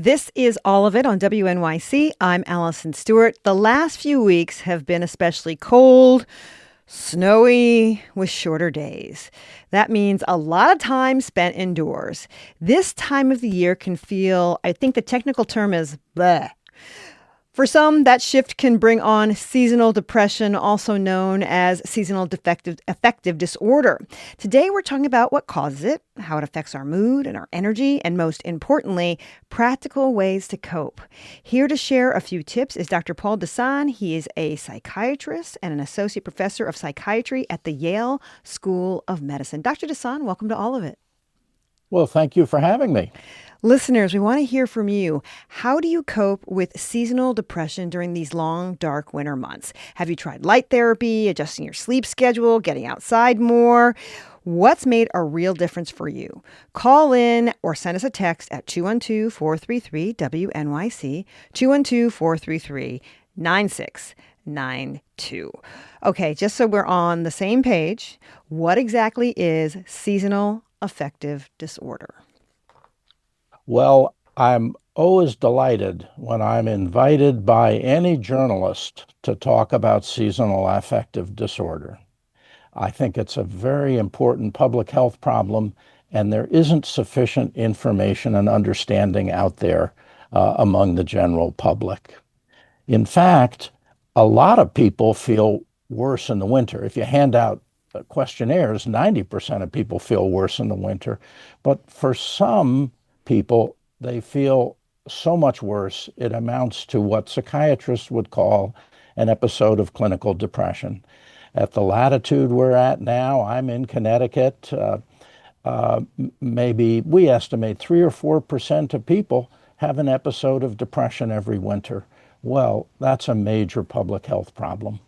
This is All of It on WNYC. I'm Allison Stewart. The last few weeks have been especially cold, snowy, with shorter days. That means a lot of time spent indoors. This time of the year can feel, I think the technical term is bleh. For some, that shift can bring on seasonal depression, also known as seasonal affective disorder. Today, we're talking about what causes it, how it affects our mood and our energy, and most importantly, practical ways to cope. Here to share a few tips is Dr. Paul Desan. He is a psychiatrist and an associate professor of psychiatry at the Yale School of Medicine. Dr. Desan, welcome to All of It. Well, thank you for having me. Listeners, we want to hear from you. How do you cope with seasonal depression during these long, dark winter months? Have you tried light therapy, adjusting your sleep schedule, getting outside more? What's made a real difference for you? Call in or send us a text at 212-433-WNYC, 212-433-9692. Okay, just so we're on the same page, what exactly is seasonal affective disorder? Well, I'm always delighted when I'm invited by any journalist to talk about seasonal affective disorder. I think it's a very important public health problem, and there isn't sufficient information and understanding out there among the general public. In fact, a lot of people feel worse in the winter. If you hand out questionnaires, 90% of people feel worse in the winter. But for some people, they feel so much worse, it amounts to what psychiatrists would call an episode of clinical depression. At the latitude we're at now, I'm in Connecticut, maybe we estimate 3 or 4% of people have an episode of depression every winter. Well, that's a major public health problem.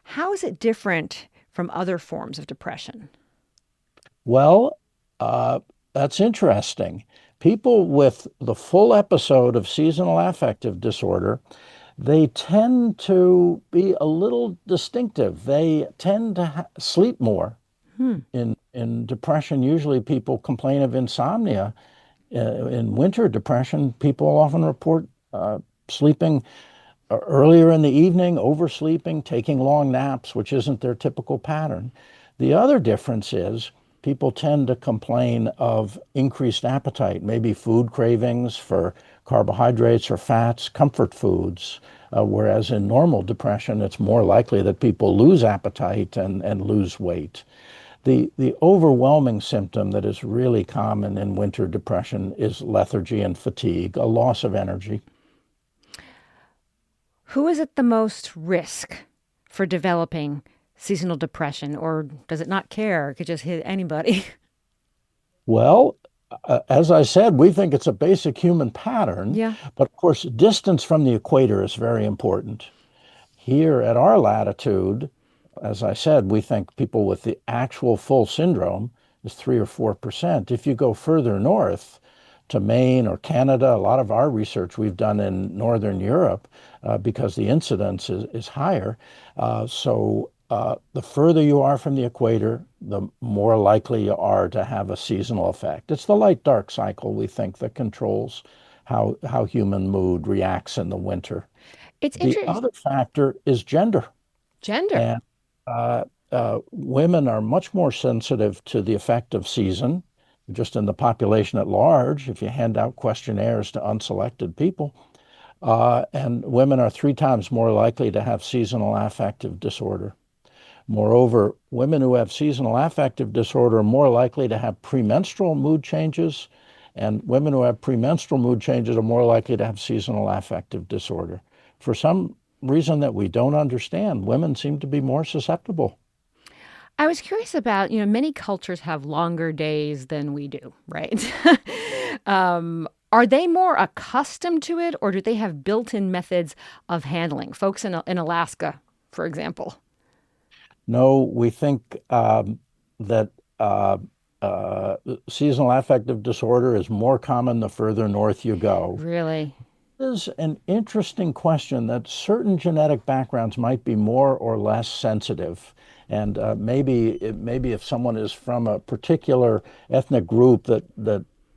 How is it different from other forms of depression? Well, that's interesting. People with the full episode of seasonal affective disorder, they tend to be a little distinctive. They tend to sleep more. In depression, usually people complain of insomnia. In winter depression, people often report sleeping earlier in the evening, oversleeping, taking long naps, which isn't their typical pattern. The other difference is people tend to complain of increased appetite, maybe food cravings for carbohydrates or fats, comfort foods, whereas in normal depression, it's more likely that people lose appetite and lose weight. The overwhelming symptom that is really common in winter depression is lethargy and fatigue, a loss of energy. Who is at the most risk for developing seasonal depression, or does it not care? It could just hit anybody. Well, as I said, we think it's a basic human pattern, Yeah. but of course, distance from the equator is very important. Here at our latitude, as I said, we think people with the actual full syndrome is 3 or 4%. If you go further north to Maine or Canada, a lot of our research we've done in Northern Europe because the incidence is higher. The further you are from the equator, the more likely you are to have a seasonal effect. It's the light-dark cycle, we think, that controls how human mood reacts in the winter. It's The interesting. other factor is gender. Gender. And women are much more sensitive to the effect of season, just in the population at large, if you hand out questionnaires to unselected people. And women are 3 times more likely to have seasonal affective disorder. Moreover, women who have seasonal affective disorder are more likely to have premenstrual mood changes, and women who have premenstrual mood changes are more likely to have seasonal affective disorder. For some reason that we don't understand, women seem to be more susceptible. I was curious about, many cultures have longer days than we do, right? Are they more accustomed to it, or do they have built-in methods of handling? Folks in Alaska, for example. No, we think that seasonal affective disorder is more common the further north you go. Really? Is an interesting question that certain genetic backgrounds might be more or less sensitive. And maybe if someone is from a particular ethnic group that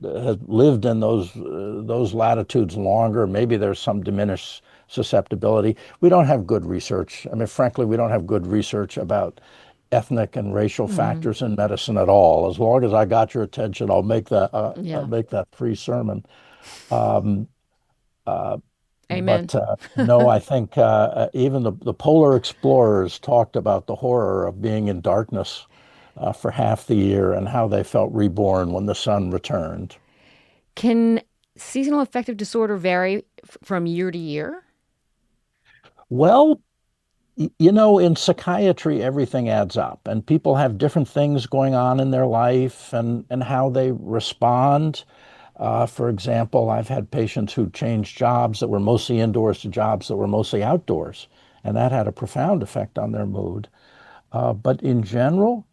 has lived in those latitudes longer. Maybe there's some diminished susceptibility. We don't have good research. I mean, frankly, we don't have good research about ethnic and racial Mm, factors in medicine at all. As long as I got your attention, I'll yeah. make that free sermon. Um, Amen. but no, I think even the polar explorers talked about the horror of being in darkness for half the year and how they felt reborn when the sun returned. Can seasonal affective disorder vary from year to year? Well, in psychiatry, everything adds up, and people have different things going on in their life and how they respond. For example, I've had patients who changed jobs that were mostly indoors to jobs that were mostly outdoors, and that had a profound effect on their mood. But in general,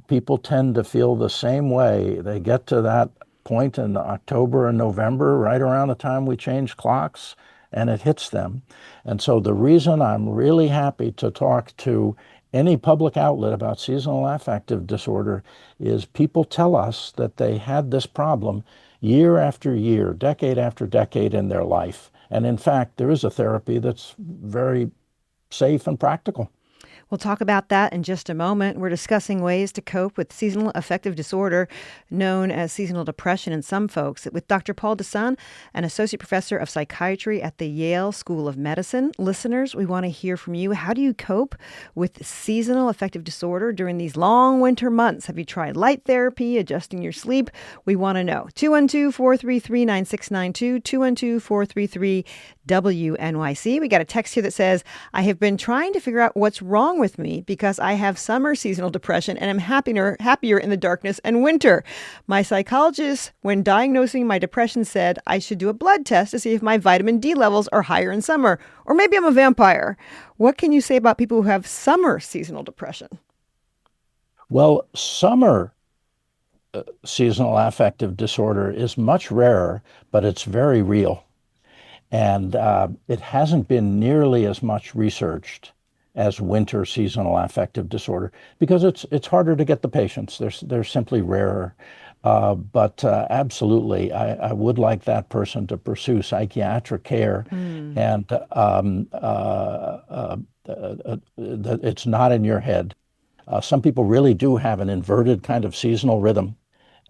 people tend to feel the same way. They get to that point in October and November, right around the time we change clocks, and it hits them. And so the reason I'm really happy to talk to any public outlet about seasonal affective disorder is people tell us that they had this problem year after year, decade after decade in their life. And in fact, there is a therapy that's very safe and practical. We'll talk about that in just a moment. We're discussing ways to cope with seasonal affective disorder, known as seasonal depression in some folks, with Dr. Paul Desan, an associate professor of psychiatry at the Yale School of Medicine. Listeners, we want to hear from you. How do you cope with seasonal affective disorder during these long winter months? Have you tried light therapy, adjusting your sleep? We want to know. 212-433-9692, 212-433-WNYC. We got a text here that says, I have been trying to figure out what's wrong with me because I have summer seasonal depression and am happier in the darkness and winter. My psychologist, when diagnosing my depression, said I should do a blood test to see if my vitamin D levels are higher in summer, or maybe I'm a vampire. What can you say about people who have summer seasonal depression? Well, summer seasonal affective disorder is much rarer, but it's very real. And it hasn't been nearly as much researched as winter seasonal affective disorder because it's harder to get the patients. They're simply rarer. But absolutely, I would like that person to pursue psychiatric care, Mm. and it's not in your head. Some people really do have an inverted kind of seasonal rhythm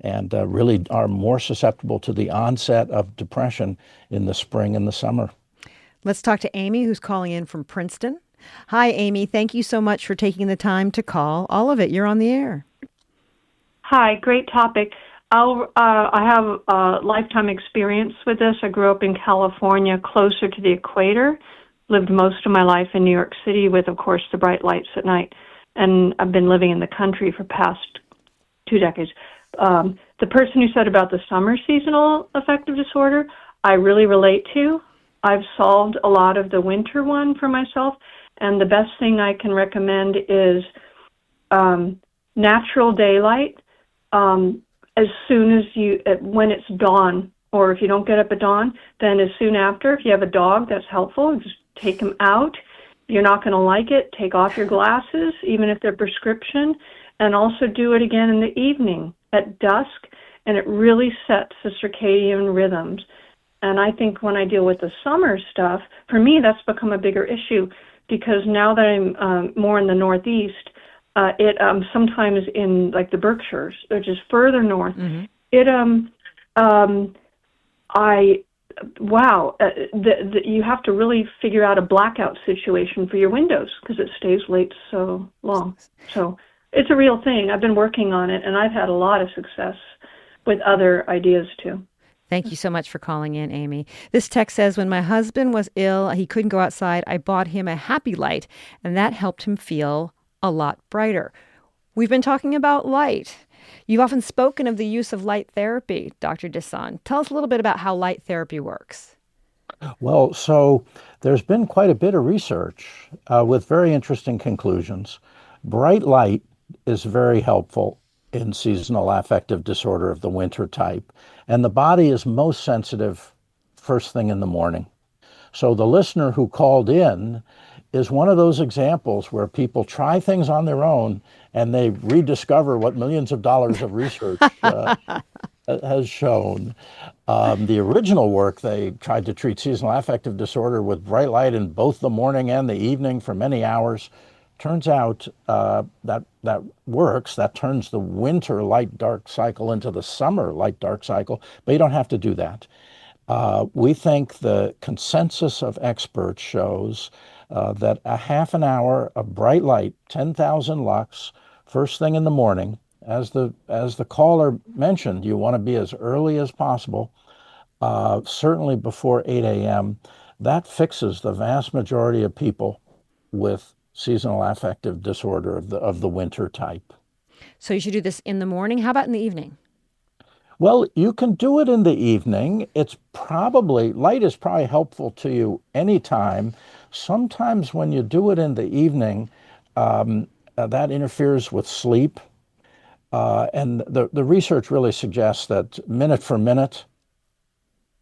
and really are more susceptible to the onset of depression in the spring and the summer. Let's talk to Amy, who's calling in from Princeton. Hi, Amy. Thank you so much for taking the time to call. All of it. You're on the air. Hi, great topic. I have a lifetime experience with this. I grew up in California, closer to the equator, lived most of my life in New York City with, of course, the bright lights at night. And I've been living in the country for past 2 decades. The person who said about the summer seasonal affective disorder, I really relate to. I've solved a lot of the winter one for myself, and the best thing I can recommend is natural daylight. As soon as when it's dawn, or if you don't get up at dawn, then as soon after, if you have a dog, that's helpful. Just take him out. You're not going to like it. Take off your glasses, even if they're prescription, and also do it again in the evening at dusk, and it really sets the circadian rhythms. And I think when I deal with the summer stuff, for me, that's become a bigger issue because now that I'm more in the Northeast, it sometimes in like the Berkshires, which is further north, Mm-hmm. it you have to really figure out a blackout situation for your windows because it stays late so long. So it's a real thing. I've been working on it, and I've had a lot of success with other ideas too. Thank you so much for calling in, Amy. This text says, when my husband was ill, he couldn't go outside. I bought him a happy light, and that helped him feel a lot brighter. We've been talking about light. You've often spoken of the use of light therapy, Dr. Desan. Tell us a little bit about how light therapy works. Well, so there's been quite a bit of research with very interesting conclusions. Bright light is very helpful in seasonal affective disorder of the winter type, and the body is most sensitive first thing in the morning. So the listener who called in is one of those examples where people try things on their own and they rediscover what millions of dollars of research has shown. The original work, they tried to treat seasonal affective disorder with bright light in both the morning and the evening for many hours. Turns out that works. That turns the winter light dark cycle into the summer light dark cycle, but you don't have to do that. We think the consensus of experts shows that a half an hour of bright light, 10,000 lux, first thing in the morning, as the caller mentioned, you want to be as early as possible, certainly before 8 a.m. That fixes the vast majority of people with seasonal affective disorder of the winter type. So you should do this in the morning. How about in the evening? Well, you can do it in the evening. Light is probably helpful to you anytime. Sometimes when you do it in the evening, that interferes with sleep. And the research really suggests that minute for minute,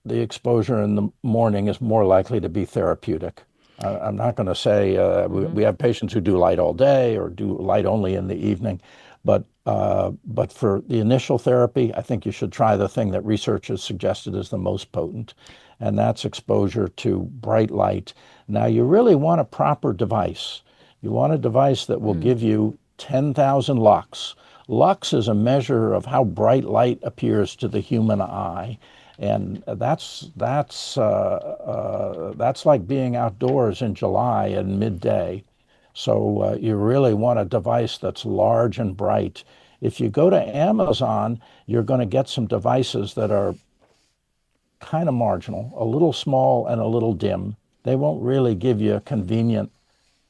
the exposure in the morning is more likely to be therapeutic. I'm not going to say we have patients who do light all day or do light only in the evening, but for the initial therapy, I think you should try the thing that research has suggested is the most potent, and that's exposure to bright light. Now, you really want a proper device. You want a device that will give you 10,000 lux. Lux is a measure of how bright light appears to the human eye. And that's like being outdoors in July at midday. So you really want a device that's large and bright. If you go to Amazon, you're going to get some devices that are kind of marginal, a little small and a little dim. They won't really give you a convenient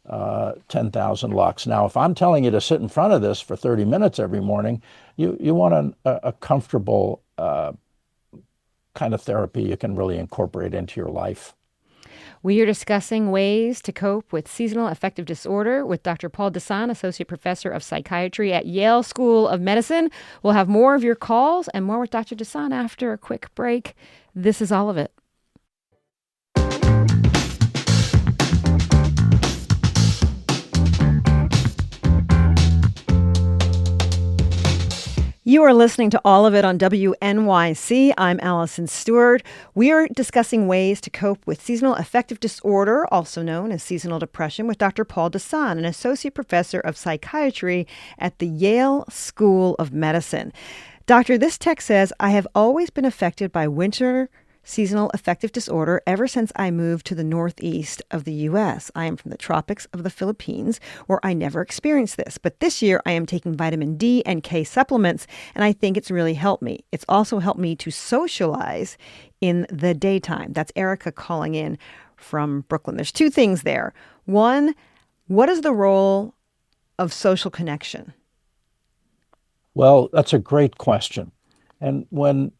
10,000 lux. Now, if I'm telling you to sit in front of this for 30 minutes every morning, you want a comfortable kind of therapy you can really incorporate into your life. We are discussing ways to cope with seasonal affective disorder with Dr. Paul Desan, Associate Professor of Psychiatry at Yale School of Medicine. We'll have more of your calls and more with Dr. Desan after a quick break. This is All of It. You are listening to All of It on WNYC. I'm Allison Stewart. We are discussing ways to cope with seasonal affective disorder, also known as seasonal depression, with Dr. Paul Desan, an associate professor of psychiatry at the Yale School of Medicine. Doctor, this text says, I have always been affected by winter seasonal affective disorder ever since I moved to the northeast of the U.S. I am from the tropics of the Philippines, where I never experienced this. But this year, I am taking vitamin D and K supplements, and I think it's really helped me. It's also helped me to socialize in the daytime. That's Erica calling in from Brooklyn. There's two things there. One, what is the role of social connection? Well, that's a great question. And when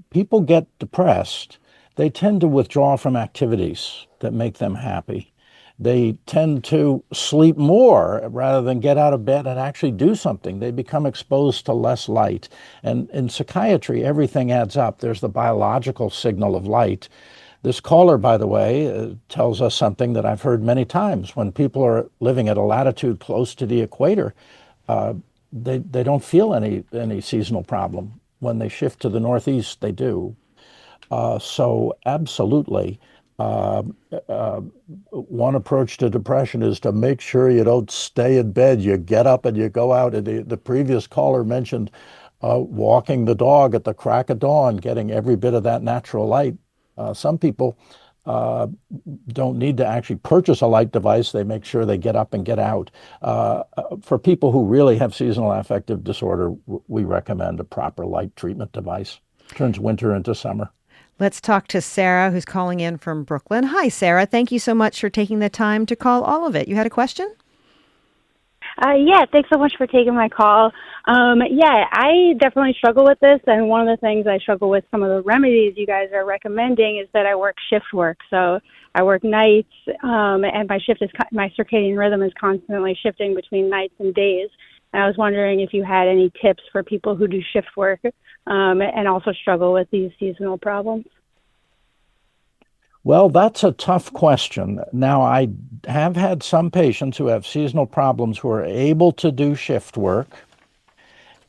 people get depressed, they tend to withdraw from activities that make them happy. They tend to sleep more rather than get out of bed and actually do something. They become exposed to less light. And in psychiatry, everything adds up. There's the biological signal of light. This caller, by the way, tells us something that I've heard many times. When people are living at a latitude close to the equator, they don't feel any seasonal problem. When they shift to the Northeast, they do. So absolutely, one approach to depression is to make sure you don't stay in bed. You get up and you go out. And the previous caller mentioned walking the dog at the crack of dawn, getting every bit of that natural light. Some people don't need to actually purchase a light device. They make sure they get up and get out. For people who really have seasonal affective disorder, we recommend a proper light treatment device. Turns winter into summer. Let's talk to Sarah, who's calling in from Brooklyn. Hi, Sarah. Thank you so much for taking the time to call All of It. You had a question? Yeah, thanks so much for taking my call. Yeah, I definitely struggle with this, and one of the things I struggle with, some of the remedies you guys are recommending, is that I work shift work. So I work nights, and my circadian rhythm is constantly shifting between nights and days. And I was wondering if you had any tips for people who do shift work and also struggle with these seasonal problems. Well, that's a tough question. Now, I have had some patients who have seasonal problems who are able to do shift work.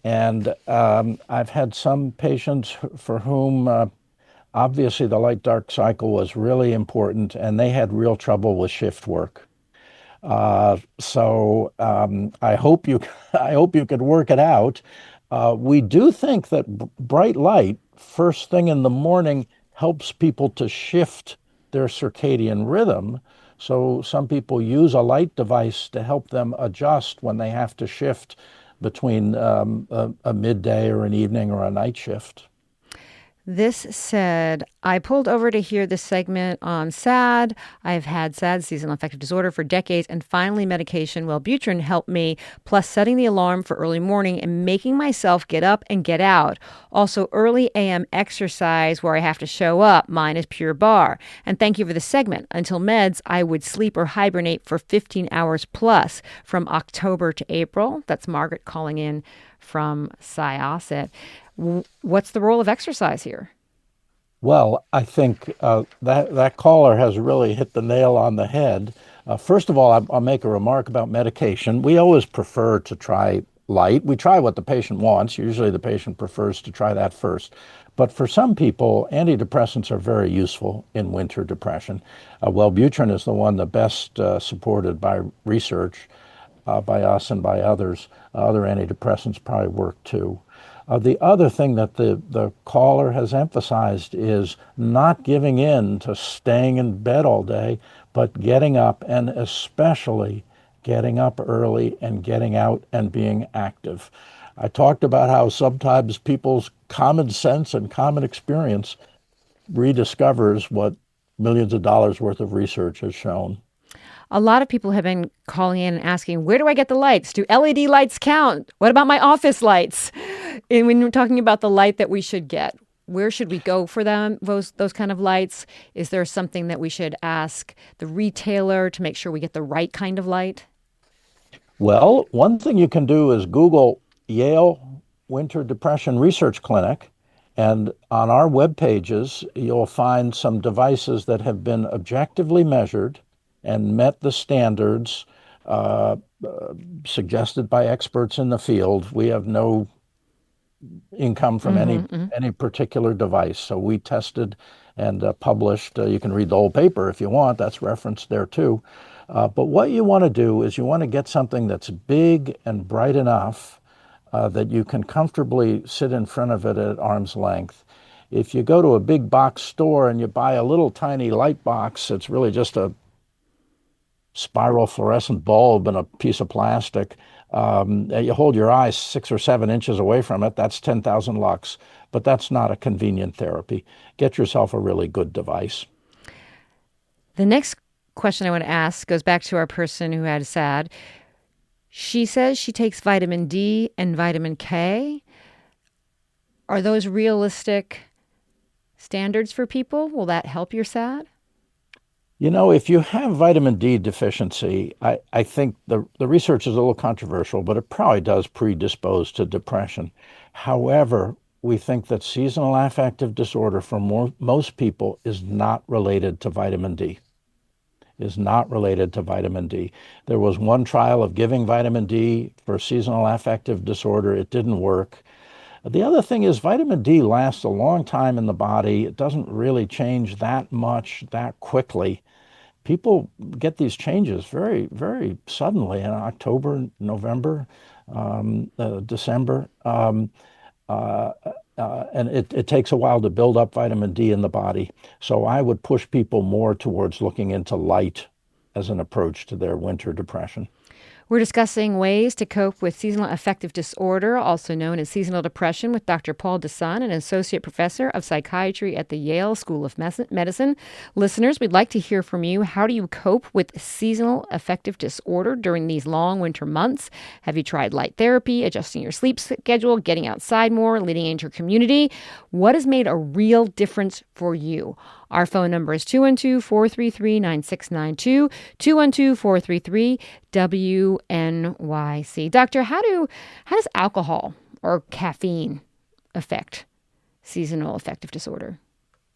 And I've had some patients for whom obviously the light dark cycle was really important, and they had real trouble with shift work. So I hope you I hope you could work it out. We do think that bright light first thing in the morning helps people to shift their circadian rhythm. So some people use a light device to help them adjust when they have to shift between a midday or an evening or a night shift. This said, I pulled over to hear this segment on SAD. I've had SAD, seasonal affective disorder, for decades, and finally medication, Wellbutrin, helped me, plus setting the alarm for early morning and making myself get up and get out. Also, early AM exercise where I have to show up. Mine is Pure Barre. And thank you for the segment. Until meds, I would sleep or hibernate for 15 hours plus from October to April. That's Margaret calling in from Syosset. What's the role of exercise here? Well, I think that caller has really hit the nail on the head. First of all, I'll make a remark about medication. We always prefer to try light. We try what the patient wants. Usually the patient prefers to try that first. But for some people, antidepressants are very useful in winter depression. Wellbutrin is the one the best supported by research, by us and by others. Other antidepressants probably work too. The other thing that the caller has emphasized is not giving in to staying in bed all day, but getting up, and especially getting up early and getting out and being active. I talked about how sometimes people's common sense and common experience rediscovers what millions of dollars worth of research has shown. A lot of people have been calling in and asking, where do I get the lights? Do LED lights count? What about my office lights? And when we're talking about the light that we should get, where should we go for them, those kind of lights? Is there something that we should ask the retailer to make sure we get the right kind of light? Well, one thing you can do is Google Yale Winter Depression Research Clinic, and on our web pages, you'll find some devices that have been objectively measured and met the standards suggested by experts in the field. We have no income from any particular device, so we tested and published. You can read the whole paper if you want. That's referenced there too. But what you want to do is you want to get something that's big and bright enough that you can comfortably sit in front of it at arm's length. If you go to a big box store and you buy a little tiny light box, it's really just a spiral fluorescent bulb and a piece of plastic. You hold your eyes 6 or 7 inches away from it, that's 10,000 lux. But that's not a convenient therapy. Get yourself a really good device. The next question I want to ask goes back to our person who had SAD. She says she takes vitamin D and vitamin K. Are those realistic standards for people? Will that help your SAD? You know, if you have vitamin D deficiency, I think the research is a little controversial, but it probably does predispose to depression. However, we think that seasonal affective disorder for most people is not related to vitamin D. Is not related to vitamin D. There was one trial of giving vitamin D for seasonal affective disorder. It didn't work. The other thing is vitamin D lasts a long time in the body. It doesn't really change that much that quickly. People get these changes very, very suddenly in October, November, December. And it takes a while to build up vitamin D in the body. So I would push people more towards looking into light as an approach to their winter depression. We're discussing ways to cope with seasonal affective disorder, also known as seasonal depression, with Dr. Paul Desan, an associate professor of psychiatry at the Yale School of Medicine. Listeners, we'd like to hear from you. How do you cope with seasonal affective disorder during these long winter months? Have you tried light therapy, adjusting your sleep schedule, getting outside more, leading into your community? What has made a real difference for you? Our phone number is 212-433-9692, 212-433-WNYC. Doctor, how does alcohol or caffeine affect seasonal affective disorder?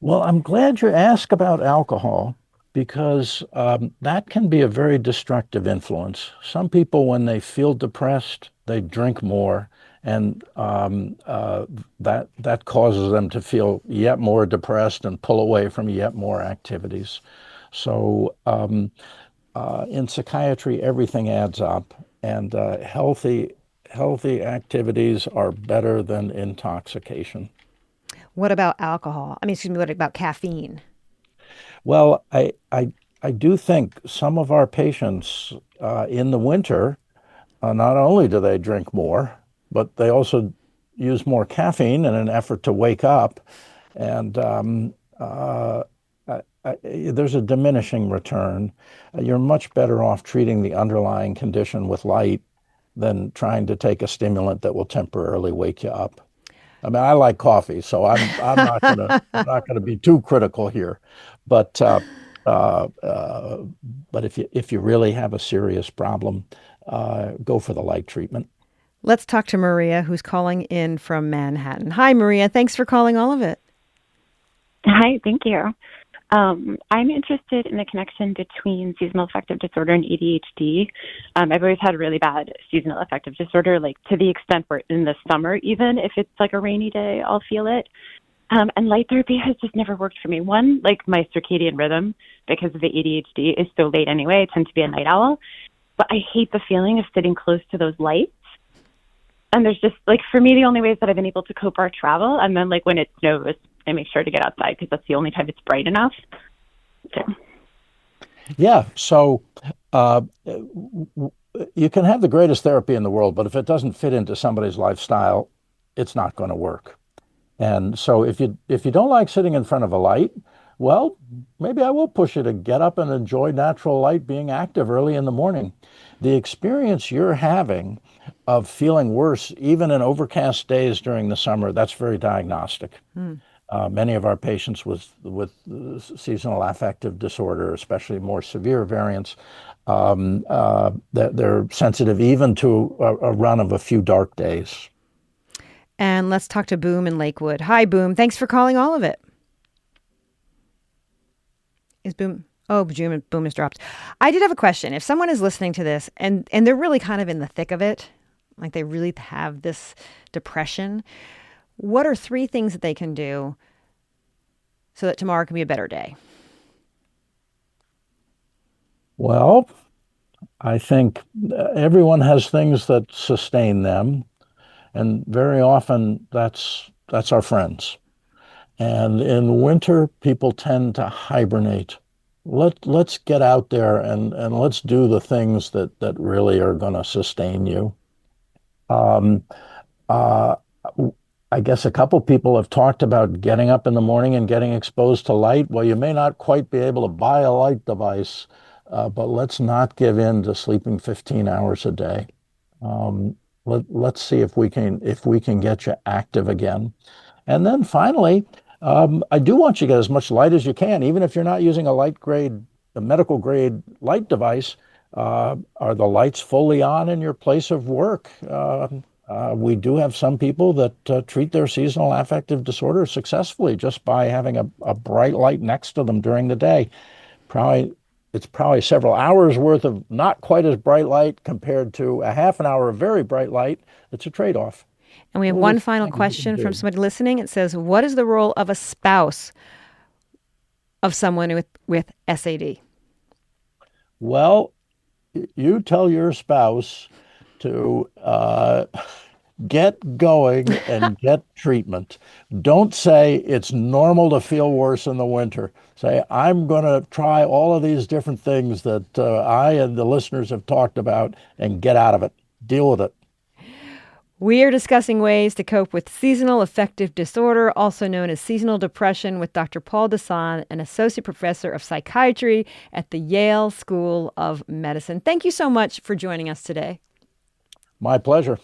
Well, I'm glad you asked about alcohol because that can be a very destructive influence. Some people, when they feel depressed, they drink more, and that causes them to feel yet more depressed and pull away from yet more activities. So in psychiatry, everything adds up, and healthy activities are better than intoxication. What about alcohol? I mean, excuse me, what about caffeine? Well, I do think some of our patients in the winter, not only do they drink more, but they also use more caffeine in an effort to wake up. And there's a diminishing return. You're much better off treating the underlying condition with light than trying to take a stimulant that will temporarily wake you up. I mean, I like coffee, so I'm not gonna be too critical here, but uh, uh, but if you really have a serious problem, go for the light treatment. Let's talk to Maria, who's calling in from Manhattan. Hi, Maria. Thanks for calling all of it. Hi, thank you. I'm interested in the connection between seasonal affective disorder and ADHD. I've always had a really bad seasonal affective disorder, like to the extent where in the summer, even if it's like a rainy day, I'll feel it. And light therapy has just never worked for me. One, like my circadian rhythm, because of the ADHD, is so late anyway. I tend to be a night owl. But I hate the feeling of sitting close to those lights. And there's just, like, for me, the only ways that I've been able to cope are travel. And then, like, when it snows, I make sure to get outside because that's the only time it's bright enough. So. Yeah, so you can have the greatest therapy in the world, but if it doesn't fit into somebody's lifestyle, it's not going to work. And so if you don't like sitting in front of a light, well, maybe I will push you to get up and enjoy natural light, being active early in the morning. The experience you're having of feeling worse, even in overcast days during the summer, that's very diagnostic. Many of our patients with seasonal affective disorder, especially more severe variants, they're sensitive even to a run of a few dark days. And let's talk to Boom in Lakewood. Hi, Boom. Thanks for calling all of it. Is Boom? Oh, Boom has dropped. I did have a question. If someone is listening to this and they're really kind of in the thick of it, like they really have this depression, what are 3 things that they can do so that tomorrow can be a better day? Well, I think everyone has things that sustain them, and very often that's our friends. And in winter, people tend to hibernate. Let's get out there and let's do the things that really are going to sustain you. Um, uh, I guess a couple people have talked about getting up in the morning and getting exposed to light. Well, you may not quite be able to buy a light device, but let's not give in to sleeping 15 hours a day. Let's see if we can get you active again. And then finally, I do want you to get as much light as you can, even if you're not using a medical grade light device. Are the lights fully on in your place of work? We do have some people that treat their seasonal affective disorder successfully just by having a bright light next to them during the day. It's probably several hours worth of not quite as bright light compared to a half an hour of very bright light. It's a trade-off. And we have one final question from somebody listening. It says, what is the role of a spouse of someone with SAD? Well, you tell your spouse to get going and get treatment. Don't say it's normal to feel worse in the winter. Say, I'm going to try all of these different things that I and the listeners have talked about and get out of it. Deal with it. We are discussing ways to cope with seasonal affective disorder, also known as seasonal depression, with Dr. Paul Desan, an associate professor of psychiatry at the Yale School of Medicine. Thank you so much for joining us today. My pleasure.